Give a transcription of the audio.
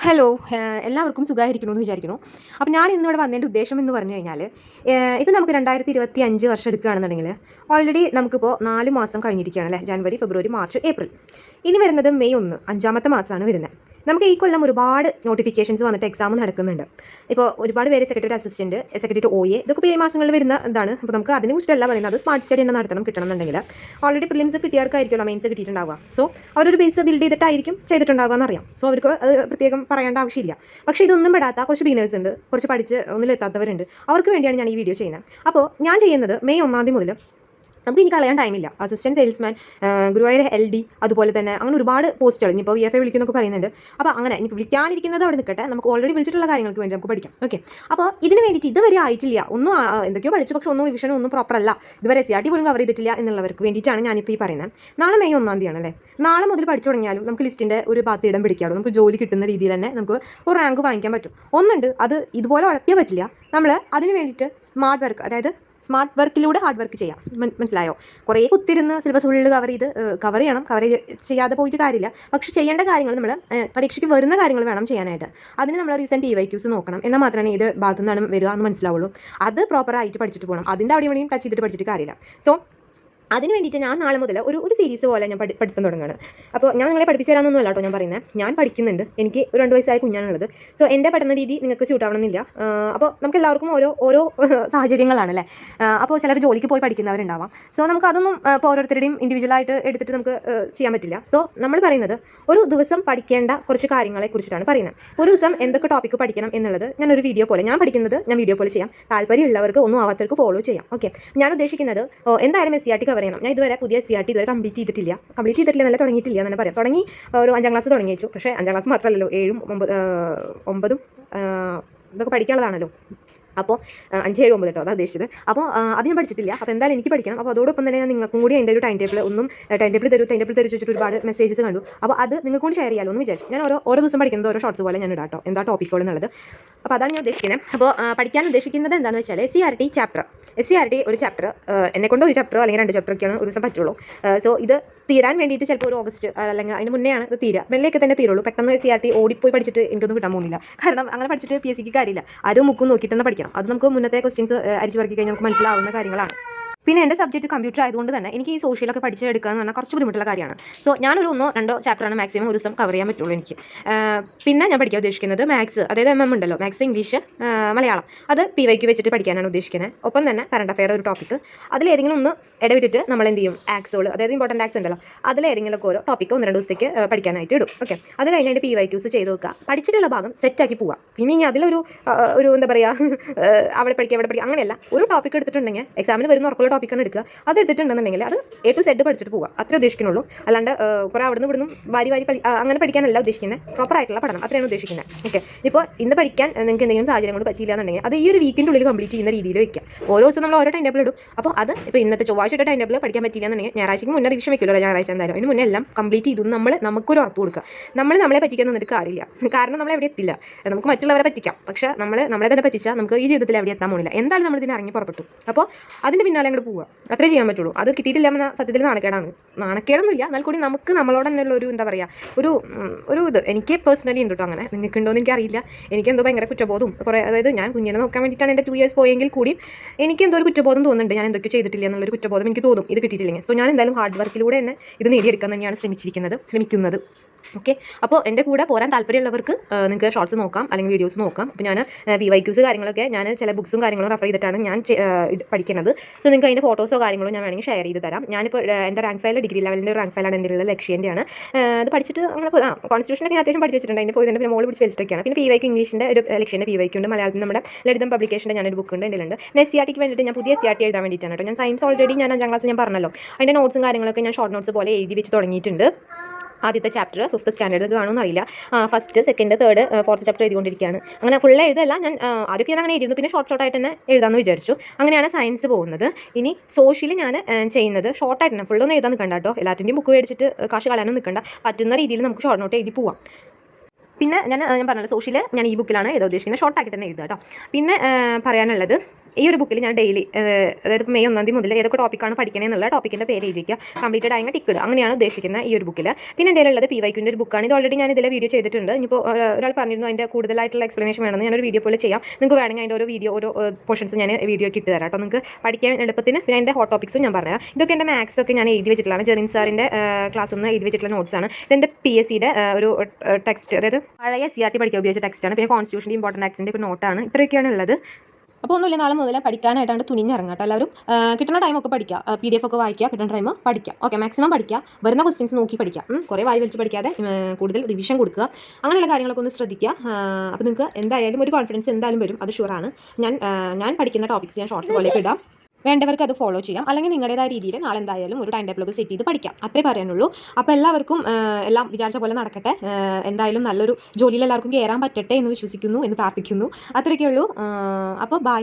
Hello, എല്ലാവർക്കും സുഖമായിരിക്കണമെന്ന് വിചാരിക്കുന്നു. അപ്പോൾ ഞാൻ ഇന്നിവിടെ വന്നതിൻ്റെ ഉദ്ദേശം എന്ന് പറഞ്ഞു കഴിഞ്ഞാൽ, ഇപ്പോൾ നമുക്ക് 2025 വർഷം എടുക്കുകയാണെന്നുണ്ടെങ്കിൽ ഓൾറെഡി നമുക്കിപ്പോൾ 4 മാസം കഴിഞ്ഞിരിക്കുകയാണ് അല്ലേ. ജനുവരി, ഫെബ്രുവരി, മാർച്ച്, ഏപ്രിൽ. ഇനി വരുന്നത് മെയ് 1, 5-ാമത്തെ മാസമാണ് വരുന്നത്. നമുക്ക് ഈ കൊല്ലം ഒരുപാട് നോട്ടിഫിക്കേഷൻസ് വന്നിട്ട് എക്സാം നടക്കുന്നുണ്ട്. ഇപ്പോൾ ഒരുപാട് പേര് സെക്രട്ടറി അസിസ്റ്റൻറ്റ്, സെക്രട്ടറി OA ഇതൊക്കെ ഇപ്പോൾ ഈ മാസങ്ങളിൽ വരുന്ന എന്താണ്. അപ്പോൾ നമുക്ക് അതിനെക്കുറിച്ചല്ല പറയുന്നത്. സ്മാർട്ട് സ്റ്റഡി തന്നെ നടത്തണം കിട്ടണമെന്നുണ്ടെങ്കിൽ ഓൾറെഡി പ്രിലിംസ് കിട്ടിയവർക്കായിരിക്കുമല്ലോ മെയിൻസ് കിട്ടിയിട്ടുണ്ടാവുക. സോ അവരൊരു ബേസ് ബിൽഡ് ചെയ്തിട്ടായിരിക്കും ചെയ്തിട്ടുണ്ടാവുക എന്നറിയാം. സോ അവർക്ക് അത് പ്രത്യേകം പറയേണ്ട ആവശ്യമില്ല. പക്ഷേ ഇതൊന്നും പെടാത്ത കുറച്ച് ബിഗിനേഴ്സ് ഉണ്ട്, കുറച്ച് പഠിച്ച് ഒന്നിലെത്താത്തവരുണ്ട്. അവർക്ക് വേണ്ടിയാണ് ഞാൻ ഈ വീഡിയോ ചെയ്യുന്നത്. അപ്പോൾ ഞാൻ ചെയ്യുന്നത് മെയ് 1 മുതൽ നമുക്ക് ഇനി കളയാൻ ടൈമില്ല. അസിസ്റ്റൻറ്റ് സെയിൽസ്മാൻ, ഗുരുവായൂർ LD, അതുപോലെ തന്നെ അങ്ങനെ ഒരുപാട് പോസ്റ്റുകൾ ഇനിയിപ്പോൾ VFA വിളിക്കുന്നൊക്കെ പറയുന്നുണ്ട്. അപ്പോൾ അങ്ങനെ ഇനി വിളിക്കാനിരിക്കുന്നത് അവിടെ നിൽക്കട്ടെ, നമുക്ക് ഓൾറെഡി വിളിച്ചിട്ടുള്ള കാര്യങ്ങൾക്ക് വേണ്ടി നമുക്ക് പഠിക്കാം. ഓക്കെ, അപ്പോൾ ഇതിന് വേണ്ടിയിട്ട് ഇതുവരെ ആയിട്ടില്ല, ഒന്നും എന്തൊക്കെയോ പഠിച്ചു, പക്ഷേ ഒന്നും റിവിഷനും ഒന്നും പ്രോപ്പർ അല്ല, ഇതുവരെ SRT പോലും കവർ ചെയ്തിട്ടില്ല എന്നുള്ളവർക്ക് വേണ്ടിയിട്ടാണ് ഞാനിപ്പോൾ ഈ പറയുന്നത്. നാളെ മെയ് 1 ആണല്ലേ. നാളെ മുതൽ പഠിച്ചു തുടങ്ങിയാലും നമുക്ക് ലിസ്റ്റിൻ്റെ ഒരു ഭാഗത്ത് ഇടം പിടിക്കാറുള്ളൂ. നമുക്ക് ജോലി കിട്ടുന്ന രീതിയിൽ തന്നെ നമുക്ക് ഒരു റാങ്ക് വാങ്ങിക്കാൻ പറ്റും. ഒന്നുണ്ട്, അത് ഇതുപോലെ ഉഴപ്പിയാൽ പറ്റില്ല. നമ്മൾ അതിന് വേണ്ടിയിട്ട് സ്മാർട്ട് വർക്ക്, അതായത് സ്മാർട്ട് വർക്കിലൂടെ ഹാർഡ് വർക്ക് ചെയ്യാം. മനസ്സിലായോ? കുറേ കുത്തിരുന്ന് സിലബസ് ഫുള്ള് കവർ ചെയ്യണം. കവർ ചെയ്യാതെ പോയിട്ട് കാര്യമില്ല. പക്ഷേ ചെയ്യേണ്ട കാര്യങ്ങൾ നമ്മൾ പരീക്ഷയ്ക്ക് വരുന്ന കാര്യങ്ങൾ വേണം ചെയ്യാനായിട്ട്. അതിന് നമ്മൾ റീസെൻറ്റ് PYQs നോക്കണം. എന്നാൽ മാത്രമേ ഇത് ഭാഗത്തു നിന്നാണ് വരിക എന്ന് മനസ്സിലാവുള്ളൂ. അത് പ്രോപ്പറായിട്ട് പഠിച്ചിട്ട് പോകണം. അതിൻ്റെ അവിടെയും ഇവിടെയും ടച്ച് ചെയ്തിട്ട് പഠിച്ചിട്ട് കാര്യമില്ല. സോ അതിന് വേണ്ടിയിട്ട് ഞാൻ നാളെ മുതൽ ഒരു സീരീസ് പോലെ ഞാൻ പഠിത്തം തുടങ്ങുകയാണ്. അപ്പോൾ ഞാൻ നിങ്ങളെ പഠിപ്പിച്ചു തരാമെന്നൊന്നും അല്ല കേട്ടോ ഞാൻ പറയുന്നത്. ഞാൻ പഠിക്കുന്നുണ്ട്. എനിക്ക് 2 വയസ്സായ കുഞ്ഞാണുള്ളത്. സോ എൻ്റെ പഠന രീതി നിങ്ങൾക്ക് സ്യൂട്ട് ആവണമെന്നില്ല. അപ്പോൾ നമുക്ക് എല്ലാവർക്കും ഓരോ സാഹചര്യങ്ങളാണല്ലേ. അപ്പോൾ ചിലർ ജോലിക്ക് പോയി പഠിക്കുന്നവരുണ്ടാവാം. സോ നമുക്ക് അതൊന്നും ഇപ്പോൾ ഓരോരുത്തരുടെയും ഇൻഡിവിജ്വലായിട്ട് എടുത്തിട്ട് നമുക്ക് ചെയ്യാൻ പറ്റില്ല. സോ നമ്മൾ പറയുന്നത് ഒരു ദിവസം പഠിക്കേണ്ട കുറച്ച് കാര്യങ്ങളെ കുറിച്ചിട്ടാണ് പറയുന്നത്. ഒരു ദിവസം എന്തൊക്കെ ടോപ്പിക്ക് പഠിക്കണം എന്നുള്ളത് ഞാനൊരു വീഡിയോ പോലെ, ഞാൻ പഠിക്കുന്നത് ഞാൻ വീഡിയോ പോലെ ചെയ്യാം. താല്പര്യമുള്ളവർക്ക് ഒന്നും ആവാത്തവർക്ക് ഫോളോ ചെയ്യാം. ഓക്കെ, ഞാൻ ഉദ്ദേശിക്കുന്നത് എന്തായാലും SRT കവർ ചെയ്യണം. ഞാൻ ഇതുവരെ പുതിയ SRT ഇതുവരെ കംപ്ലീറ്റ് ചെയ്തിട്ടില്ല എന്നല്ല, തുടങ്ങിയിട്ടില്ല എന്ന് പറയാം. തുടങ്ങി ഒരു 5-ാം ക്ലാസ് തുടങ്ങി വെച്ചു. പക്ഷേ 5-ാം ക്ലാസ് മാത്രമല്ലല്ലോ, 7ഉം 9ഉം ഇതൊക്കെ പഠിക്കാനുള്ളതാണല്ലോ. അപ്പോൾ 5, 7, 9 കേട്ടോ അതാണ് ഉദ്ദേശിച്ചത്. അപ്പോൾ അത് ഞാൻ പഠിച്ചിട്ടില്ല. അപ്പോൾ എന്തായാലും എനിക്ക് പഠിക്കണം. അപ്പോൾ അതോടൊപ്പം തന്നെ ഞാൻ നിങ്ങൾക്കും കൂടി എൻ്റെ ഒരു ടൈം ടേബിൾ ടൈം ടേബിൾ തരും വെച്ചിട്ട് ഒരുപാട് മെസ്സേജസ് കണ്ടു. അപ്പോൾ അത് നിങ്ങൾക്ക് കൂടി ഷെയർ ചെയ്യാമല്ലോ എന്ന് വിചാരിച്ചു. ഞാൻ ഓരോ ദിവസം പഠിക്കുന്നത് ഓരോ ഷോർട്സ് പോലെ ഞാൻ ഇടാം കേട്ടോ, എന്താ ടോപ്പിക്കുകൾ എന്നുള്ളത്. അപ്പോൾ അതാണ് ഞാൻ ഉദ്ദേശിക്കുന്നത്. അപ്പോൾ പഠിക്കാൻ ഉദ്ദേശിക്കുന്നത് എന്താണെന്ന് വെച്ചാൽ SCRT ഒരു ചാപ്റ്റർ, എന്നെക്കൊണ്ട് ഒരു ചാപ്റ്ററോ അല്ലെങ്കിൽ 2 ചാപ്റ്ററൊക്കെയാണ് ഒരു ദിവസം പറ്റുള്ളൂ. സോ ഇത് തീരാൻ വേണ്ടിയിട്ട് ചിലപ്പോൾ ഒരു ഓഗസ്റ്റ് അല്ലെങ്കിൽ അതിന് മുന്നെയാണ് ഇത് തീരുക. മെല്ലയൊക്കെ തന്നെ തീരുള്ളൂ. പെട്ടെന്ന് SCRT ഓടിപ്പോയി പഠിച്ചിട്ട് എനിക്കൊന്നും കിട്ടാൻ പോകുന്നില്ല. കാരണം അങ്ങനെ പഠിച്ചിട്ട് PSCക്ക് കാര്യമില്ല. ആരും മുക്കും നോക്കിയിട്ട് തന്നെ പഠിക്കണം. അത് നമുക്ക് മുന്നത്തെ ക്വസ്റ്റ്യൻസ് അരിച്ചു പറക്കി കഴിഞ്ഞാൽ നമുക്ക് മനസ്സിലാവുന്ന കാര്യങ്ങളാണ്. പിന്നെ എൻ്റെ സബ്ജക്റ്റ് കമ്പ്യൂട്ടർ ആയതുകൊണ്ട് തന്നെ എനിക്ക് ഈ സോഷ്യലൊക്കെ പഠിച്ചെടുക്കുക എന്ന് പറഞ്ഞാൽ കുറച്ച് ബുദ്ധിമുട്ടുള്ള കാര്യമാണ്. സോ ഞാനൊരു 1-2 ചാപ്റ്ററാണ് മാക്സിമം ഒരു ദിവസം കവർ ചെയ്യാൻ പറ്റുള്ളൂ എനിക്ക്. പിന്നെ ഞാൻ പഠിക്കാൻ ഉദ്ദേശിക്കുന്നത് മാത്സ്, അതായത് ഉണ്ടല്ലോ, മാത്സ്, ഇംഗ്ലീഷ്, മലയാളം, അത് PYQ വെച്ചിട്ട് പഠിക്കാനാണ് ഉദ്ദേശിക്കുന്നത്. ഒപ്പം തന്നെ കറണ്ട് അഫെയർ ഒരു ടോപ്പിക്ക്, അതിലേതെങ്കിലും ഒന്ന് ഇടവിട്ടിട്ട് നമ്മൾ എന്ത് ചെയ്യും, ആക്സുകൾ, അതായത് ഇമ്പോർട്ടൻറ്റ് ആക്സ് ഉണ്ടല്ലോ, അതിലേതെങ്കിലുമൊക്കെ ഓരോ ടോപ്പിക്ക് 1-2 ദിവസത്തേക്ക് പഠിക്കാനായിട്ട് ഇടും. ഓക്കെ, അത് കഴിഞ്ഞ് അതിൻ്റെ PYQs ചെയ്ത് നോക്കുക. പഠിച്ചിട്ടുള്ള ഭാഗം സെറ്റാക്കി പോവുക. പിന്നെ ഇനി അതിലൊരു എന്താ പറയുക, അവിടെ പഠിക്കുക അങ്ങനെയല്ല. ഒരു ടോപ്പിക്ക് എടുത്തിട്ടുണ്ടെങ്കിൽ എക്സാമിന് വരുന്ന ഉറപ്പുള്ള ടോപ്പിക്കാണ് എടുക്കുക. അത് എടുത്തിട്ടുണ്ടെന്നുണ്ടെങ്കിൽ അത് A to Z പഠിച്ചിട്ട് പോവുക. അത്രേ ഉദ്ദേശിക്കുന്നുള്ളൂ. അല്ലാണ്ട് കുറേ അവിടെ നിന്ന് ഇവിടുന്ന് വാരി അങ്ങനെ പഠിക്കാനല്ല ഉദ്ദേശിക്കുന്നത്. പ്രോപ്പർ ആയിട്ടുള്ള പഠനം അത്രയാണ് ഉദ്ദേശിക്കുന്നത്. ഓക്കെ, ഇപ്പോൾ ഇന്ന് പഠിക്കാൻ നിങ്ങൾക്ക് എന്തെങ്കിലും സാഹചര്യം കൊണ്ട് പറ്റിയില്ല എന്നുണ്ടെങ്കിൽ അത് ഈ ഒരു വീക്കിൻ്റെ ഉള്ളിൽ കംപ്ലീറ്റ് ചെയ്യുന്ന രീതിയിൽ വയ്ക്കുക. ഓരോ ദിവസം നമ്മൾ ഓരോ ടൈം ടേബിൾ ഇടും. അപ്പോൾ അത് ഇപ്പോൾ ഇന്നത്തെ ചൊവ്വാഴ്ച ടൈം ടേബിൾ പഠിക്കാൻ പറ്റില്ല എന്നുണ്ടെങ്കിൽ ഞായറാഴ്ചയ്ക്ക് മുന്നേ റിവിഷൻ വെക്കുമല്ലോ, ഞായറാഴ്ച എന്തായാലും അതിന് മുന്നേ എല്ലാം കംപ്ലീറ്റ് ചെയ്തു നമുക്കൊരു ഉറപ്പ് കൊടുക്കുക. നമ്മളെ പറ്റിക്കാൻ നിന്നിട്ട് കാര്യമില്ല. കാരണം നമ്മൾ എവിടെ എത്തില്ല. നമുക്ക് മറ്റുള്ളവരെ പറ്റിക്കാം, പക്ഷേ നമ്മളെ തന്നെ പറ്റിച്ചാൽ നമുക്ക് ഈ ജീവിതത്തിൽ എവിടെ എത്താൻ പോകുന്നില്ല. എന്തായാലും നമ്മൾ ഇതിന് ഇറങ്ങി പുറപ്പെട്ടു. അപ്പോൾ അതിൻ്റെ പിന്നാലെ അങ്ങോട്ട് പോവുക. അത്രേ ചെയ്യാൻ പറ്റുള്ളൂ. അത് കിട്ടിയിട്ടില്ല എന്ന സത്യത്തിൽ നാണക്കേടൊന്നുമില്ല. എന്നാൽ കൂടി നമുക്ക് നമ്മളോട് തന്നെയുള്ള ഒരു എന്താ പറയുക, ഒരു ഇത് എനിക്ക് പേഴ്സണലി ഉണ്ട് കേട്ടോ. അങ്ങനെ നിൽക്കുന്നുണ്ടോ എന്ന് എനിക്കറിയില്ല. എനിക്കെന്തോ ഭയങ്കര കുറ്റബോധവും കുറേ, അതായത് ഞാൻ കുഞ്ഞിനെ നോക്കാൻ വേണ്ടിയിട്ടാണ് എൻ്റെ 2 years പോയെങ്കിൽ കൂടി എനിക്ക് എന്തോ ഒരു കുറ്റബോധം തോന്നുന്നുണ്ട്. ഞാൻ എന്തൊക്കെ ചെയ്തിട്ടില്ല എന്നുള്ളൊരു കുറ്റബോധം എനിക്ക് തോന്നും ഇത് കിട്ടിയിട്ടില്ലെങ്കിൽ. സോ ഞാൻ എന്തായാലും ഹാർഡ് വർക്കിലൂടെ തന്നെ ഇത് നേടിയെടുക്കാൻ തന്നെയാണ് ശ്രമിക്കുന്നത്. ഓക്കെ, അപ്പോൾ എൻ്റെ കൂടെ പോരാൻ താല്പര്യമുള്ളവർക്ക് നിങ്ങൾക്ക് ഷോർട്സ് നോക്കാം അല്ലെങ്കിൽ വീഡിയോസ് നോക്കാം. അപ്പോൾ ഞാൻ PYQs കാര്യങ്ങളൊക്കെ ഞാൻ ചില ബുക്സും കാര്യങ്ങളും റെഫർ ചെയ്തിട്ടാണ് ഞാൻ പഠിക്കുന്നത്. സോ നിങ്ങൾക്ക് അതിൻ്റെ ഫോട്ടോസോ കാര്യങ്ങളോ ഞാൻ വേണമെങ്കിൽ ഷെയർ ചെയ്ത് തരാം. ഞാനിപ്പോൾ എൻ്റെ റാങ്ക് ഫയൽ ഡിഗ്രി ലെവലിൻ്റെ റാങ്ക് ഫയലാണ് എൻ്റെ ഉള്ള ലക്ഷ്യൻ്റെയാണ്. അത് പഠിച്ചിട്ട് അങ്ങനെ കോൺസ്റ്റിറ്റ്യൂഷനൊക്കെ ഞാൻ അത്യാവശ്യം പഠിച്ച് വെച്ചിട്ടുണ്ട്. അതിൻ്റെ പോയി തന്നെ മോൾ പിടിച്ച് വെച്ചിട്ടൊക്കെയാണ്. പിന്നെ PYQ ഇംഗ്ലീഷിൻ്റെ ഒരു ലക്ഷ്യൻ്റെ PYQ ഉണ്ട്. മലയാളത്തിൽ നമ്മുടെ ലളിതം പബ്ലിക്കേഷൻ്റെ ഞാനൊരു ബുക്ക് ഉണ്ട്, എൻ്റെ ഉണ്ട്. പിന്നെ SCRTക്ക് വേണ്ടിയിട്ട് ഞാൻ പുതിയ SCRT എഴുതാൻ വേണ്ടിയിട്ടാണ് കേട്ടോ. ഞാൻ സയൻസ് ഓൾറെഡി ഞാൻ 5-ാം ക്ലാസ് ഞാൻ പറഞ്ഞല്ലോ, അതിൻ്റെ നോട്ട്സും കാര്യങ്ങളൊക്കെ ഞാൻ ഷോർട്ട് നോട്ട്സ് പോലെ എഴുതി വെച്ച് തുടങ്ങിയിട്ടുണ്ട്. ആദ്യത്തെ ചാപ്റ്റർ 5th സ്റ്റാൻഡേർഡ് കാണുമെന്ന് അറിയില്ല. 1st, 2nd, 3rd, 4th chapter എഴുതിക്കൊണ്ടിരിക്കുകയാണ്. അങ്ങനെ ഫുൾ എഴുതല്ല, ഞാൻ ആദ്യമൊക്കെ ഞാൻ അങ്ങനെ എഴുതുന്നു. പിന്നെ ഷോർട്ടായിട്ട് തന്നെ എഴുതാമെന്ന് വിചാരിച്ചു. അങ്ങനെയാണ് സയൻസ് പോകുന്നത്. ഇനി സോഷ്യൽ ഞാൻ ചെയ്യുന്നത് ഷോർട്ടായിട്ട് തന്നെ, ഫുള്ളൊന്നും എഴുതാൻ നിൽക്കണ്ട കേട്ടോ. എല്ലാത്തിൻ്റെയും ബുക്ക് മേടിച്ചിട്ട് കാശ് കളയാനും നിൽക്കണ്ട. പറ്റുന്ന രീതിയിൽ നമുക്ക് ഷോർട്ട് നോട്ട് എഴുതി പോവാം. പിന്നെ ഞാൻ പറഞ്ഞല്ലോ, സോഷ്യൽ ഞാൻ ഈ ബുക്കിലാണ് എഴുതാൻ ഉദ്ദേശിക്കുന്നത്. ഷോർട്ടാക്കി തന്നെ എഴുതുക കേട്ടോ. പിന്നെ പറയാനുള്ളത്, ഈ ഒരു ബുക്കിൽ ഞാൻ ഡെയിലി അതായത് മെയ് 1 മുതൽ ഏതൊക്കെ ടോപ്പിക്കാണ് പഠിക്കണേ എന്നുള്ള ടോപ്പിക്കിൻ്റെ പേര് എഴുതി വയ്ക്കുക, കംപ്ലീറ്റഡ് ആയ ടിക്ക് ഇടുക. അങ്ങനെയാണ് ഉദ്ദേശിക്കുന്നത് ഈ ഒരു ബുക്കിൽ. പിന്നെ എൻ്റെ ഉള്ളത് PYQൻ്റെ ഒരു ബുക്കാണ്. ഇത് ഓൾറെഡി ഞാൻ ഇതിലെ വീഡിയോ ചെയ്തിട്ടുണ്ട്. ഇപ്പോൾ ഒരാൾ പറഞ്ഞിരുന്നു അതിൻ്റെ കൂടുതലായിട്ടുള്ള എക്സ്പ്ലനേഷൻ വേണമെന്ന്. ഞാനൊരു വീഡിയോ പോലെ ചെയ്യാം. നിങ്ങൾക്ക് വേണമെങ്കിൽ അതിൻ്റെ ഓരോ പോർഷൻസ് ഞാൻ വീഡിയോയ്ക്ക് ഇട്ട് തരാം കേട്ടോ. നിങ്ങൾക്ക് പഠിക്കാൻ എളുപ്പത്തിന്. പിന്നെ എൻ്റെ ഹോട്ട് ടോപ്പിക്സും ഞാൻ പറഞ്ഞുതരാം. ഇതൊക്കെ എൻ്റെ മാത്സ് ഒക്കെ ഞാൻ എഴുതി വെച്ചിട്ടുള്ളതാണ്. ജെറിൻ സാറിൻ്റെ ക്ലാസ് ഒന്ന് എഴുതി വെച്ചിട്ടുള്ള നോട്ട്സാണ്. ഇതെൻ്റെ PSCയുടെ ഒരു ടെക്സ്റ്റ്, അതായത് പഴയ CRT പഠിക്കാൻ ഉപയോഗിച്ച ടെക്സ്റ്റാണ്. പിന്നെ കോൺസ്റ്റിറ്റ്യൂഷൻ്റെ ഇമ്പോർട്ടൻറ്റ് ആക്ട്സിൻ്റെ ഒരു നോട്ടാണ്. ഇത്രയൊക്കെയാണ് ഉള്ളത്. അപ്പോൾ ഒന്നുമില്ല, നാളെ മുതൽ പഠിക്കാനായിട്ടാണ് തുനിഞ്ഞിറങ്ങാം കേട്ടോ. എല്ലാവരും കിട്ടുന്ന ടൈമൊക്കെ പഠിക്കുക, PDF ഒക്കെ വായിക്കുക, കിട്ടുന്ന ടൈം പഠിക്കുക. ഓക്കെ, മാക്സിമം പഠിക്കുക, വരുന്ന ക്വസ്റ്റ്യൻസ് നോക്കി പഠിക്കുക. കുറേ വായി വലിച്ച് പഠിക്കാതെ കൂടുതൽ റിവിഷൻ കൊടുക്കുക. അങ്ങനെയുള്ള കാര്യങ്ങളൊക്കെ ഒന്ന് ശ്രദ്ധിക്കുക. അപ്പോൾ നിങ്ങൾക്ക് എന്തായാലും ഒരു കോൺഫിഡൻസ് എന്തായാലും വരും, അത് ഷുവറാണ്. ഞാൻ പഠിക്കുന്ന ടോപ്പിക്സ് ഞാൻ ഷോർട്സ് പോലെ ഇടാം. വേണ്ടവർക്ക് അത് ഫോളോ ചെയ്യാം. അല്ലെങ്കിൽ നിങ്ങളുടേതായ രീതിയിൽ നാളെ എന്തായാലും ഒരു ടൈം ടേബിളൊക്കെ സെറ്റ് ചെയ്ത് പഠിക്കാം. അത്രേ പറയാനുള്ളൂ. അപ്പോൾ എല്ലാവർക്കും എല്ലാം വിചാരിച്ച പോലെ നടക്കട്ടെ. എന്തായാലും നല്ലൊരു ജോലിയിൽ എല്ലാവർക്കും കയറാൻ പറ്റട്ടെ എന്ന് വിശ്വസിക്കുന്നു, എന്ന് പ്രാർത്ഥിക്കുന്നു. അത്രയൊക്കെ ഉള്ളൂ. അപ്പോൾ ബൈ.